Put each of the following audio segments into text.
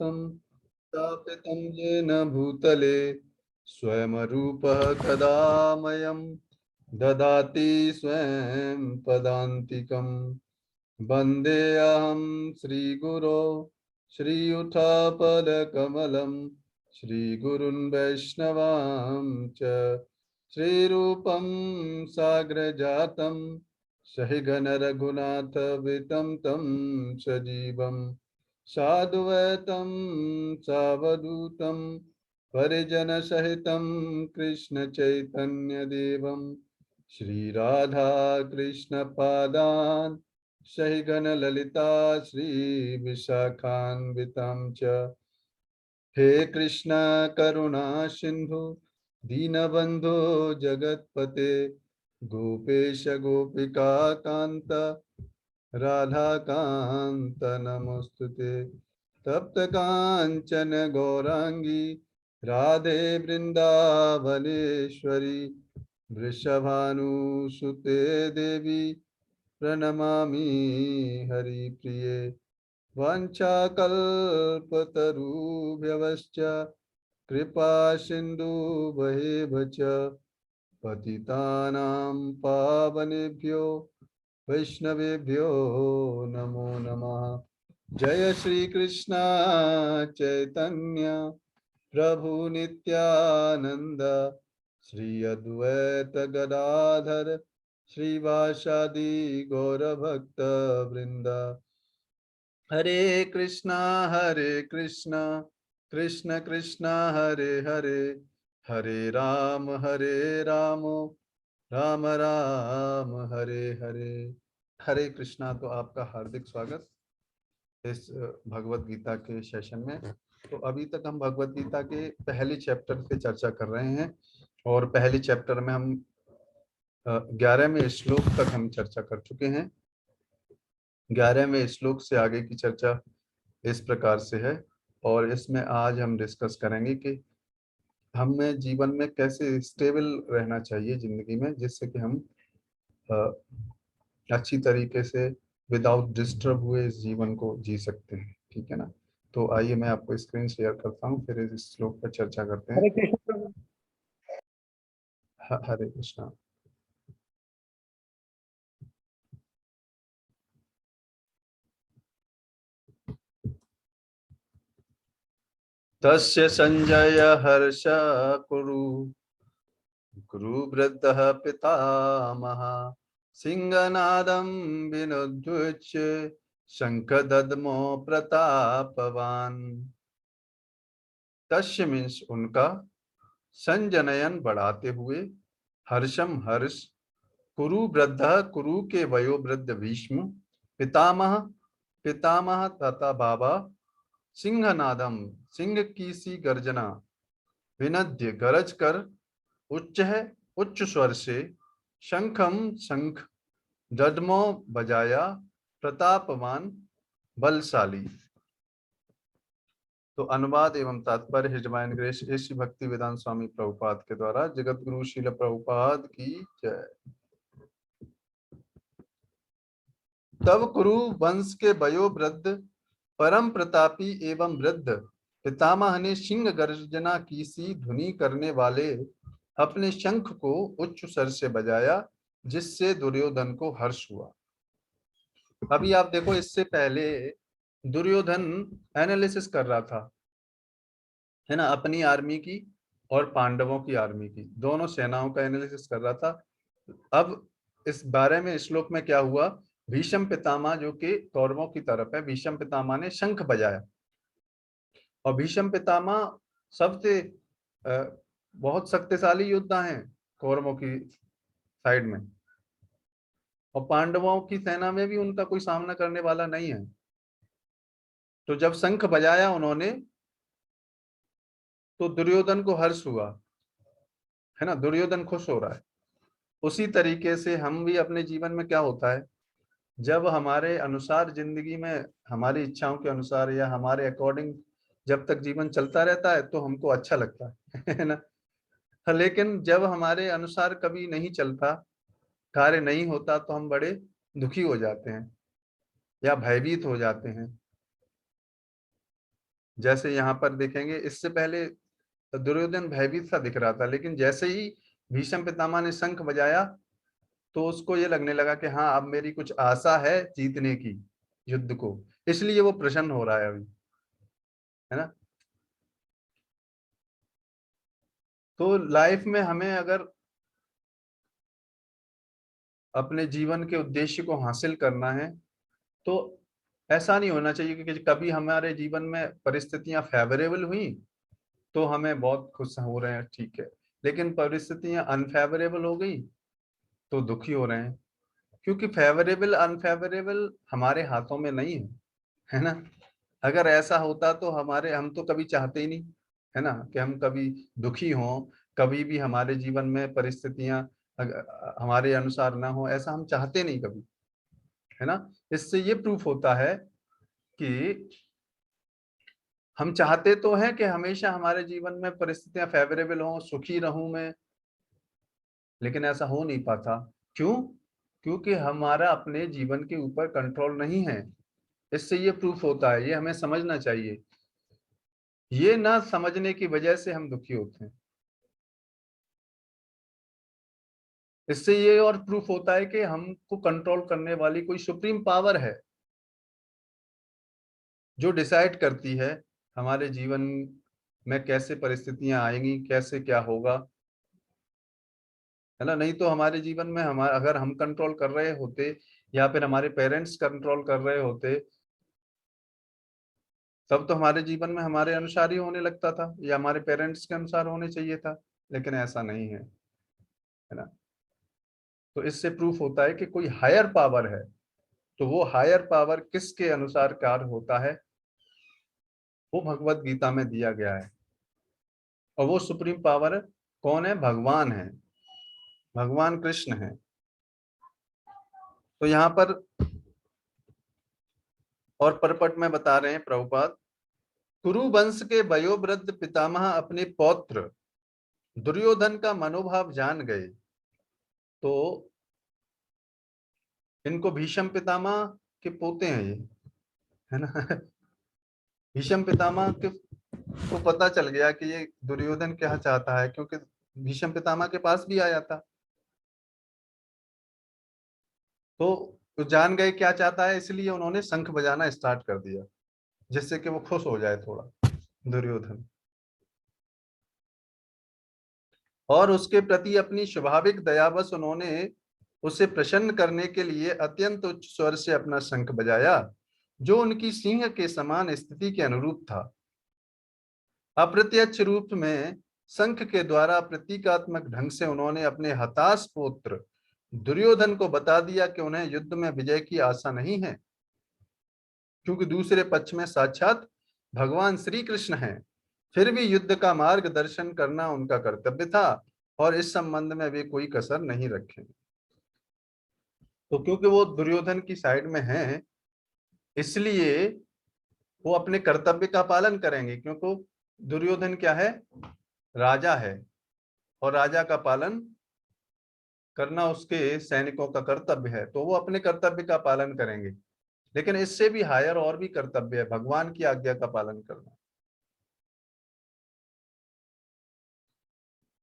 हस्तं स्थापितं येन भूतले स्वयं रूपः कदा मह्यं ददाति स्वयं पदान्तिकं वन्देऽहं श्रीगुरो श्रीयुतापदकमलं श्रीगुरुन् वैष्णवां च श्रीरूपं साग्रजातं सहिगण रघुनाथवितं तं सजीवं साधुवैतं सावधूतं परिजनसहितं कृष्णचैतन्यदेवं श्रीराधा कृष्णपादान् सहिगण ललिता श्रीविशाखान्वितं च हे कृष्ण करुणा सिंधु दीनबंधो जगतपते गोपेश गोपिका कांत राधा कांत नमोस्तुते तप्त कांचन गौरांगी राधे वृंदावनेश्वरी वृषभानुसुते देवी प्रणमामि हरिप्रिये वाञ्छाकल्पतरुभ्यश्च कृपा सिन्धुभ्येव च पतितानां पावनेभ्यो वैष्णवेभ्यो नमो नमः। जय श्री कृष्ण चैतन्य प्रभु नित्यानंद श्री अद्वैत गदाधर श्रीवासादि गौरभक्त वृंद। हरे कृष्णा कृष्ण कृष्णा हरे हरे हरे राम राम राम हरे हरे। हरे कृष्णा। तो आपका हार्दिक स्वागत इस भगवत गीता के सेशन में। तो अभी तक हम भगवत गीता के पहले चैप्टर पे चर्चा कर रहे हैं और पहले चैप्टर में हम 11वें श्लोक तक हम चर्चा कर चुके हैं। 11वें श्लोक से आगे की चर्चा इस प्रकार से है और इसमें आज हम डिस्कस करेंगे कि हमें जीवन में कैसे स्टेबल रहना चाहिए जिंदगी में, जिससे कि हम अच्छी तरीके से विदाउट डिस्टर्ब हुए इस जीवन को जी सकते हैं। ठीक है ना। तो आइए मैं आपको स्क्रीन शेयर करता हूँ, फिर इस श्लोक पर चर्चा करते हैं। हरे कृष्ण। हरे कृष्णा। तस्य संजय हर्ष कुरु गुरु वृद्धः पितामह सिंहनादं विनुद्युच्य शंखदद्मो प्रतापवान। तस्य मीन्स उनका, संजनयन बढ़ाते हुए, हर्षम हर्ष, कुरु वृद्ध कुरु के वयोवृद्ध भीष्म, पितामह पितामह तथा बाबा, सिंहनादम सिंह की सी गर्जना, विनद्य गरज कर, उच्च है उच्च स्वर से, शंखम शंख, दद्मो बजाया, प्रतापवान बलशाली। तो अनुवाद एवं तात्पर्य हिज डिवाइन ग्रेस श्री भक्ति वेदांत स्वामी प्रभुपाद के द्वारा। जगत गुरु श्रील प्रभुपाद की जय। तब कुरु वंश के वयोवृद्ध परम प्रतापी एवं वृद्ध पितामह ने सिंह गर्जना की सी ध्वनि करने वाले अपने शंख को उच्च स्वर से बजाया, जिससे दुर्योधन को हर्ष हुआ। अभी आप देखो, इससे पहले दुर्योधन एनालिसिस कर रहा था, है ना, अपनी आर्मी की और पांडवों की आर्मी की, दोनों सेनाओं का एनालिसिस कर रहा था। अब इस 12वें श्लोक में क्या हुआ, भीष्म पितामह जो कि कौरवों की तरफ है, भीष्म पितामह ने शंख बजाया और भीष्म पितामह सबसे बहुत शक्तिशाली योद्धा हैं कौरवों की साइड में, और पांडवों की सेना में भी उनका कोई सामना करने वाला नहीं है। तो जब शंख बजाया उन्होंने, तो दुर्योधन को हर्ष हुआ, है ना, दुर्योधन खुश हो रहा है। उसी तरीके से हम भी अपने जीवन में क्या होता है, जब हमारे अनुसार जिंदगी में, हमारी इच्छाओं के अनुसार या हमारे अकॉर्डिंग जब तक जीवन चलता रहता है तो हमको अच्छा लगता है ना। लेकिन जब हमारे अनुसार कभी नहीं चलता, कार्य नहीं होता, तो हम बड़े दुखी हो जाते हैं या भयभीत हो जाते हैं। जैसे यहाँ पर देखेंगे, इससे पहले दुर्योधन भयभीत सा दिख रहा था, लेकिन जैसे ही भीष्म पितामह ने शंख बजाया तो उसको ये लगने लगा कि हाँ, अब मेरी कुछ आशा है जीतने की युद्ध को, इसलिए वो प्रसन्न हो रहा है अभी, है ना। तो लाइफ में हमें अगर अपने जीवन के उद्देश्य को हासिल करना है तो ऐसा नहीं होना चाहिए कि कभी हमारे जीवन में परिस्थितियां फेवरेबल हुई तो हमें बहुत खुश हो रहे हैं, ठीक है, लेकिन परिस्थितियां अनफेवरेबल हो गई तो दुखी हो रहे हैं, क्योंकि फेवरेबल अनफेवरेबल हमारे हाथों में नहीं है ना। अगर ऐसा होता तो हम तो कभी चाहते ही नहीं, है ना, कि हम कभी दुखी हों, कभी भी हमारे जीवन में परिस्थितियां हमारे अनुसार ना हो, ऐसा हम चाहते नहीं कभी, है ना। इससे ये प्रूफ होता है कि हम चाहते तो हैं कि हमेशा हमारे जीवन में परिस्थितियां फेवरेबल हों, सुखी रहूं मैं, लेकिन ऐसा हो नहीं पाता। क्यों? क्योंकि हमारा अपने जीवन के ऊपर कंट्रोल नहीं है। इससे ये प्रूफ होता है, ये हमें समझना चाहिए। ये ना समझने की वजह से हम दुखी होते हैं। इससे ये और प्रूफ होता है कि हमको कंट्रोल करने वाली कोई सुप्रीम पावर है जो डिसाइड करती है हमारे जीवन में कैसे परिस्थितियां आएंगी, कैसे क्या होगा, है ना। नहीं तो हमारे जीवन में हमारा अगर हम कंट्रोल कर रहे होते या फिर हमारे पेरेंट्स कंट्रोल कर रहे होते, तब तो हमारे जीवन में हमारे अनुसार ही होने लगता था या हमारे पेरेंट्स के अनुसार होने चाहिए था, लेकिन ऐसा नहीं है ना। तो इससे प्रूफ होता है कि कोई हायर पावर है। तो वो हायर पावर किसके अनुसार कार्य होता है, वो भगवत गीता में दिया गया है। और वो सुप्रीम पावर कौन है? भगवान है, भगवान कृष्ण है। तो यहाँ पर और परपट में बता रहे हैं प्रभुपाद, कुरु वंश के वयोवृद्ध पितामह अपने पौत्र दुर्योधन का मनोभाव जान गए, तो इनको भीष्म पितामह के पोते हैं ये, है ना। भीष्म पितामह के को पता चल गया कि ये दुर्योधन क्या चाहता है, क्योंकि भीष्म पितामह के पास भी आया था। तो जान गए क्या चाहता है, इसलिए उन्होंने शंख बजाना स्टार्ट कर दिया, जिससे कि वो खुश हो जाए थोड़ा, दुर्योधन। और उसके प्रति अपनी स्वाभाविक दयावश उन्होंने उसे प्रसन्न करने के लिए अत्यंत उच्च स्वर से अपना शंख बजाया, जो उनकी सिंह के समान स्थिति के अनुरूप था। अप्रत्यक्ष रूप में शंख के द्वारा प्रतीकात्मक ढंग से उन्होंने अपने हताश पुत्र दुर्योधन को बता दिया कि उन्हें युद्ध में विजय की आशा नहीं है, क्योंकि दूसरे पक्ष में साक्षात भगवान श्री कृष्ण हैं। फिर भी युद्ध का मार्गदर्शन करना उनका कर्तव्य था और इस संबंध में वे कोई कसर नहीं रखेंगे। तो क्योंकि वो दुर्योधन की साइड में हैं, इसलिए वो अपने कर्तव्य का पालन करेंगे, क्योंकि दुर्योधन क्या है? राजा है, और राजा का पालन करना उसके सैनिकों का कर्तव्य है, तो वो अपने कर्तव्य का पालन करेंगे। लेकिन इससे भी हायर और भी कर्तव्य है, भगवान की आज्ञा का पालन करना।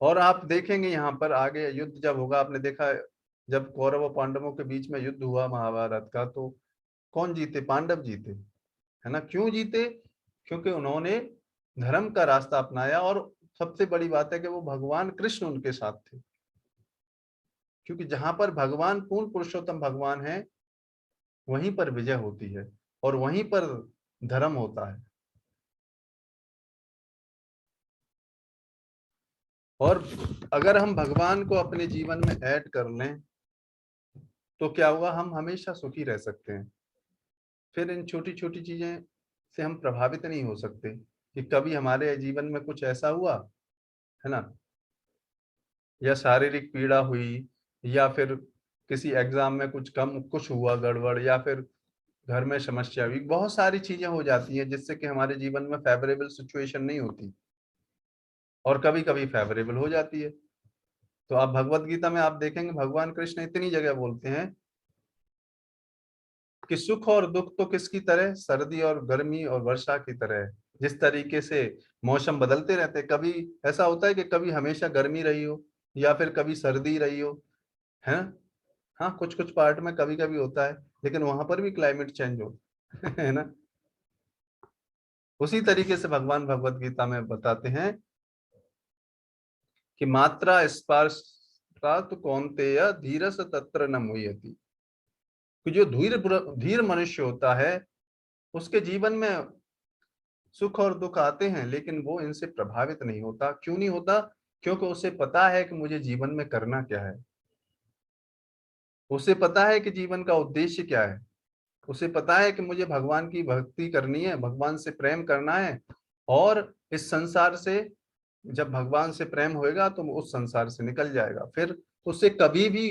और आप देखेंगे यहाँ पर आगे युद्ध जब होगा, आपने देखा जब कौरव और पांडवों के बीच में युद्ध हुआ महाभारत का, तो कौन जीते? पांडव जीते, है ना। क्यों जीते? क्योंकि उन्होंने धर्म का रास्ता अपनाया, और सबसे बड़ी बात है कि वो भगवान कृष्ण उनके साथ थे, क्योंकि जहां पर भगवान पूर्ण पुरुषोत्तम भगवान है वहीं पर विजय होती है और वहीं पर धर्म होता है। और अगर हम भगवान को अपने जीवन में ऐड कर लें तो क्या होगा? हम हमेशा सुखी रह सकते हैं। फिर इन छोटी छोटी चीजें से हम प्रभावित नहीं हो सकते कि कभी हमारे जीवन में कुछ ऐसा हुआ, है ना, या शारीरिक पीड़ा हुई, या फिर किसी एग्जाम में कुछ हुआ गड़बड़, या फिर घर में समस्या हुई, बहुत सारी चीजें हो जाती हैं जिससे कि हमारे जीवन में फेवरेबल सिचुएशन नहीं होती, और कभी कभी फेवरेबल हो जाती है। तो आप भगवत गीता में आप देखेंगे भगवान कृष्ण इतनी जगह बोलते हैं कि सुख और दुख तो किसकी तरह? सर्दी और गर्मी और वर्षा की तरह है। जिस तरीके से मौसम बदलते रहते हैं, कभी ऐसा होता है कि कभी हमेशा गर्मी रही हो या फिर कभी सर्दी रही हो, है ना। हाँ, कुछ कुछ पार्ट में कभी कभी होता है, लेकिन वहां पर भी क्लाइमेट चेंज हो है ना। उसी तरीके से भगवान भगवत गीता में बताते हैं कि मात्रा स्पर्शात् कौन्तेय धीरस तत्र न मुह्यति। कि जो धीर धीर मनुष्य होता है उसके जीवन में सुख और दुख आते हैं, लेकिन वो इनसे प्रभावित नहीं होता। क्यों नहीं होता? क्योंकि उसे पता है कि मुझे जीवन में करना क्या है। उसे पता है कि जीवन का उद्देश्य क्या है। उसे पता है कि मुझे भगवान की भक्ति करनी है, भगवान से प्रेम करना है। और इस संसार से जब भगवान से प्रेम होएगा तो वो उस संसार से निकल जाएगा। फिर उससे कभी भी,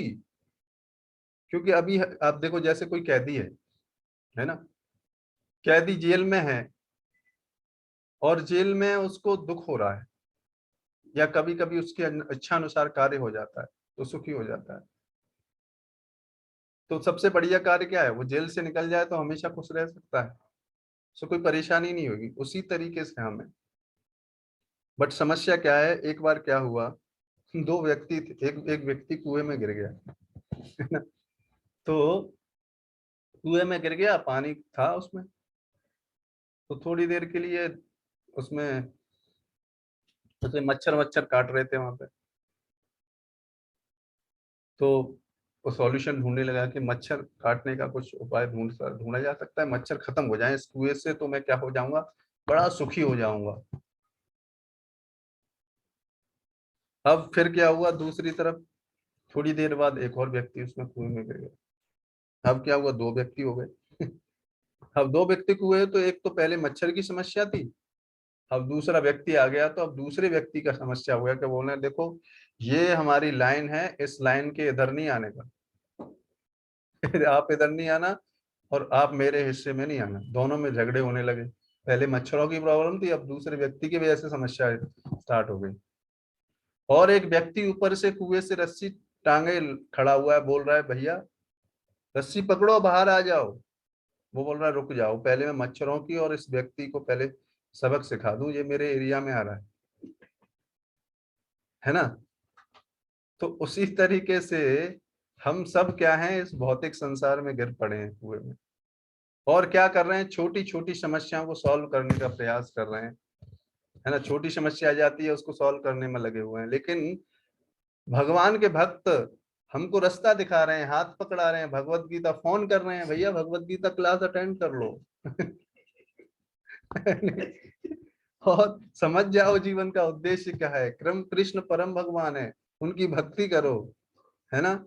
क्योंकि अभी आप देखो जैसे कोई कैदी है ना, कैदी जेल में है और जेल में उसको दुख हो रहा है, या कभी कभी उसके इच्छा अनुसार कार्य हो जाता है तो सुखी हो जाता है। तो सबसे बढ़िया कार्य क्या है? वो जेल से निकल जाए तो हमेशा खुश रह सकता है, उसको कोई परेशानी नहीं होगी। उसी तरीके से हमें, बट समस्या क्या है, एक बार क्या हुआ, दो व्यक्ति थे, एक एक व्यक्ति कुएं में गिर गया है ना। तो कुएं में गिर गया, पानी था उसमें, तो थोड़ी देर के लिए उसमें जैसे मच्छर वच्छर काट रहे थे वहां पे। तो वो सॉल्यूशन ढूंढने लगा कि मच्छर काटने का कुछ उपाय ढूंढा जा सकता है, मच्छर खत्म हो जाए इस कुएं से तो मैं क्या हो जाऊंगा, बड़ा सुखी हो जाऊंगा। अब फिर क्या हुआ, दूसरी तरफ थोड़ी देर बाद एक और व्यक्ति उसमें कुएं में गिर गया। अब क्या हुआ, दो व्यक्ति हो गए अब दो व्यक्ति कुएं, तो एक तो पहले मच्छर की समस्या थी, अब दूसरा व्यक्ति आ गया, तो अब दूसरे व्यक्ति का समस्या हो गया कि बोले देखो ये हमारी लाइन है, इस लाइन के इधर नहीं आने का आप इधर नहीं आना और आप मेरे हिस्से में नहीं आना। दोनों में झगड़े होने लगे। पहले मच्छरों की प्रॉब्लम थी, अब दूसरे व्यक्ति की वजह से समस्या स्टार्ट हो गई। और एक व्यक्ति ऊपर से कुएं से रस्सी टांगे खड़ा हुआ है, बोल रहा है भैया रस्सी पकड़ो बाहर आ जाओ। वो बोल रहा है रुक जाओ, पहले मैं मच्छरों की और इस व्यक्ति को पहले सबक सिखा दूं, ये मेरे एरिया में आ रहा है ना। तो उसी तरीके से हम सब क्या हैं, इस भौतिक संसार में गिर पड़े हैं कुएं में, और क्या कर रहे हैं, छोटी छोटी समस्याओं को सॉल्व करने का प्रयास कर रहे हैं, है ना। छोटी समस्या आ जाती है उसको सॉल्व करने में लगे हुए हैं, लेकिन भगवान के भक्त हमको रास्ता दिखा रहे हैं, हाथ पकड़ा रहे हैं, भगवत गीता फोन कर रहे हैं, भैया भगवत गीता क्लास अटेंड कर लो और समझ जाओ जीवन का उद्देश्य क्या है, क्रम कृष्ण परम भगवान है, उनकी भक्ति करो, है ना।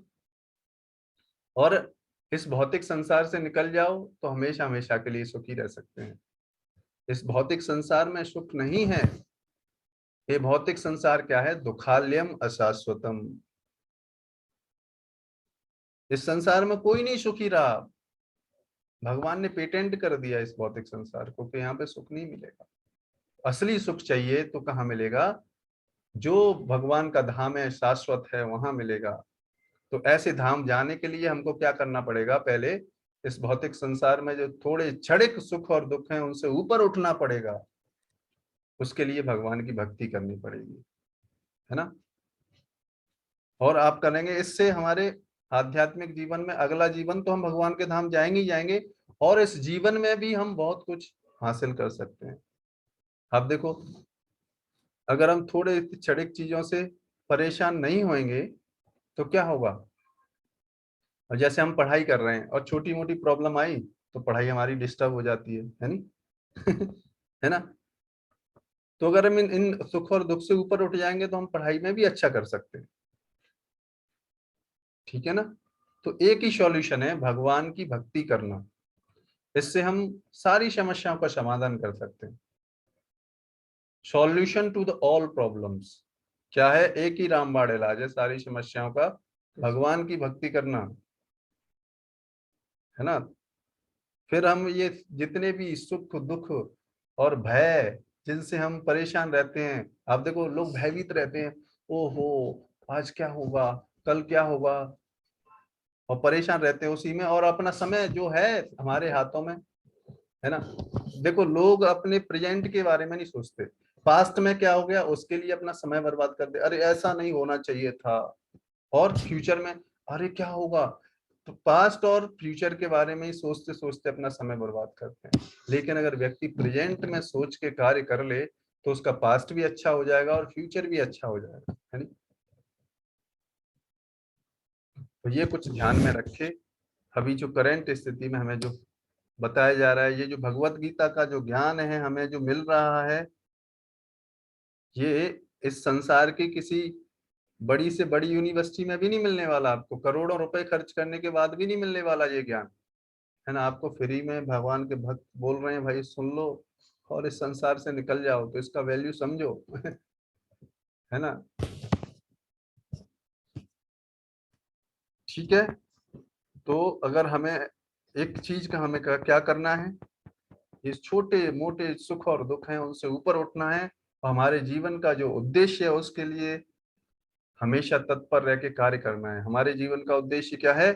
और इस भौतिक संसार से निकल जाओ तो हमेशा हमेशा के लिए सुखी रह सकते हैं। इस भौतिक संसार में सुख नहीं है। ये भौतिक संसार क्या है, दुखालयम अशाश्वतम। इस संसार में कोई नहीं सुखी रहा। भगवान ने पेटेंट कर दिया इस भौतिक संसार को कि यहाँ पे सुख नहीं मिलेगा। असली सुख चाहिए तो कहाँ मिलेगा? जो भगवान का धाम है, शाश्वत है, वहां मिलेगा। तो ऐसे धाम जाने के लिए हमको क्या करना पड़ेगा, पहले इस भौतिक संसार में जो थोड़े क्षणिक सुख और दुख हैं उनसे ऊपर उठना पड़ेगा। उसके लिए भगवान की भक्ति करनी पड़ेगी, है ना। और आप करेंगे, इससे हमारे आध्यात्मिक जीवन में अगला जीवन तो हम भगवान के धाम जाएंगे ही जाएंगे, और इस जीवन में भी हम बहुत कुछ हासिल कर सकते हैं। आप देखो, अगर हम थोड़े क्षणिक चीजों से परेशान नहीं होंगे तो क्या होगा। और जैसे हम पढ़ाई कर रहे हैं और छोटी मोटी प्रॉब्लम आई तो पढ़ाई हमारी डिस्टर्ब हो जाती है नहीं है ना। तो अगर हम इन सुख और दुख से ऊपर उठ जाएंगे तो हम पढ़ाई में भी अच्छा कर सकते हैं, ठीक है ना। तो एक ही सॉल्यूशन है, भगवान की भक्ति करना। इससे हम सारी समस्याओं का समाधान कर सकते हैं। Solution to the all problems क्या है? एक ही रामबाण इलाज है सारी समस्याओं का, भगवान की भक्ति करना, है ना। फिर हम ये जितने भी सुख दुख और भय जिनसे हम परेशान रहते हैं, आप देखो लोग भयभीत रहते हैं, ओहो आज क्या होगा, कल क्या होगा, और परेशान रहते हैं उसी में, और अपना समय जो है हमारे हाथों में है ना। देखो लोग अपने प्रेजेंट के बारे में नहीं सोचते, पास्ट में क्या हो गया उसके लिए अपना समय बर्बाद कर दे, अरे ऐसा नहीं होना चाहिए था, और फ्यूचर में अरे क्या होगा, तो पास्ट और फ्यूचर के बारे में ही सोचते सोचते अपना समय बर्बाद करते हैं। लेकिन अगर व्यक्ति प्रेजेंट में सोच के कार्य कर ले तो उसका पास्ट भी अच्छा हो जाएगा और फ्यूचर भी अच्छा हो जाएगा, है नहीं। तो ये कुछ ध्यान में रखे। अभी जो करंट स्थिति में हमें जो बताया जा रहा है, ये जो भगवत गीता का जो ज्ञान है हमें जो मिल रहा है, ये इस संसार की किसी बड़ी से बड़ी यूनिवर्सिटी में भी नहीं मिलने वाला, आपको करोड़ों रुपए खर्च करने के बाद भी नहीं मिलने वाला ये ज्ञान, है ना। आपको फ्री में भगवान के भक्त बोल रहे हैं भाई सुन लो और इस संसार से निकल जाओ, तो इसका वैल्यू समझो है ना। ठीक है, तो अगर हमें एक चीज का हमें क्या करना है, इस छोटे मोटे सुख और दुख हैं उनसे ऊपर उठना है, और हमारे जीवन का जो उद्देश्य है उसके लिए हमेशा तत्पर रह के कार्य करना है। हमारे जीवन का उद्देश्य क्या है,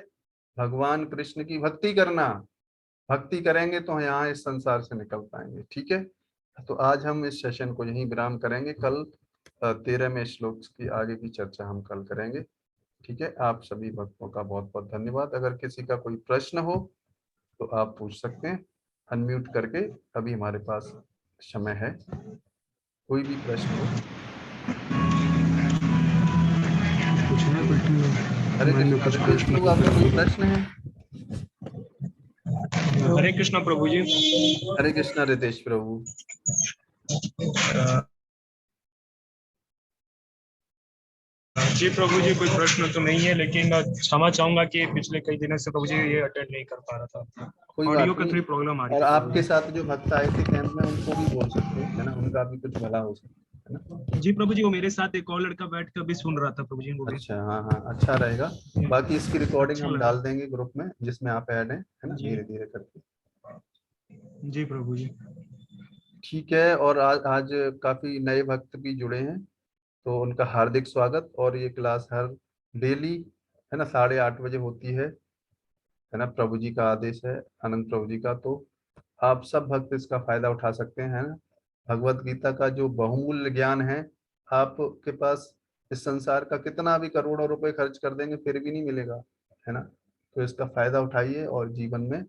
भगवान कृष्ण की भक्ति करना। भक्ति करेंगे तो यहाँ इस संसार से निकल पाएंगे। ठीक है, तो आज हम इस सेशन को यहीं विराम करेंगे, कल 13वें श्लोक की आगे की चर्चा हम कल करेंगे। ठीक है, आप सभी भक्तों का बहुत बहुत धन्यवाद। अगर किसी का कोई प्रश्न हो तो आप पूछ सकते हैं अनम्यूट करके, अभी हमारे पास समय है, कोई भी प्रश्न हो। हरे कृष्णा, रितेश प्रभु आपका कोई प्रश्न है? हरे कृष्णा प्रभु जी। हरे कृष्णा रितेश प्रभु। जी प्रभु जी, कोई प्रश्न तो नहीं है, लेकिन क्षमा चाहूंगा कि पिछले कई दिनों से प्रभु जी ये अटेंड नहीं कर पा रहा था, कोई ऑडियो बात का नहीं, थोड़ी प्रॉब्लम आ रही और थी आपके प्रभु साथ जो भक्त आए थे कैंप में उनको भी बोल सकते हैं, है ना, उनका भी कुछ भला हो सकता है ना। जी। जी प्रभु जी, वो मेरे साथ एक और लड़का बैठ कर भी सुन रहा था प्रभु जी, वो भी अच्छा, हाँ हाँ, अच्छा रहेगा। बाकी इसकी रिकॉर्डिंग अच्छा हम लगा। डाल देंगे ग्रुप में जिसमें आप ऐड हैं, है ना, जी धीरे धीरे करके। जी प्रभु जी। ठीक है, और आज काफी नए भक्त भी जुड़े हैं, तो उनका हार्दिक स्वागत। और ये क्लास हर डेली, है ना, 8:30 बजे होती है ना, प्रभु जी का आदेश है, आनंद प्रभु जी का। तो आप सब भक्त इसका फायदा उठा सकते हैं, है ना। भगवत गीता का जो बहुमूल्य ज्ञान है, आपके पास इस संसार का कितना भी करोड़ों रुपए खर्च कर देंगे फिर भी नहीं मिलेगा, है ना। तो इसका फायदा उठाइए और जीवन में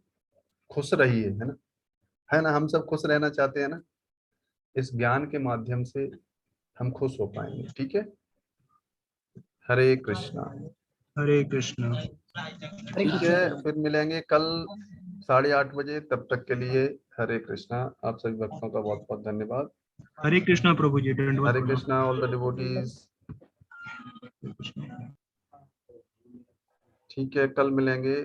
खुश रहिए, है ना, हम सब खुश रहना चाहते हैं ना, इस ज्ञान के माध्यम से हम खुश हो पाएंगे। ठीक है, हरे कृष्णा। हरे कृष्णा। ठीक है, फिर मिलेंगे कल 8:30 बजे, तब तक के लिए हरे कृष्णा। आप सभी भक्तों का बहुत बहुत धन्यवाद। हरे कृष्णा प्रभु जी, दंडवत हरे प्रणाम। Krishna all the devotees. ठीक है, कल मिलेंगे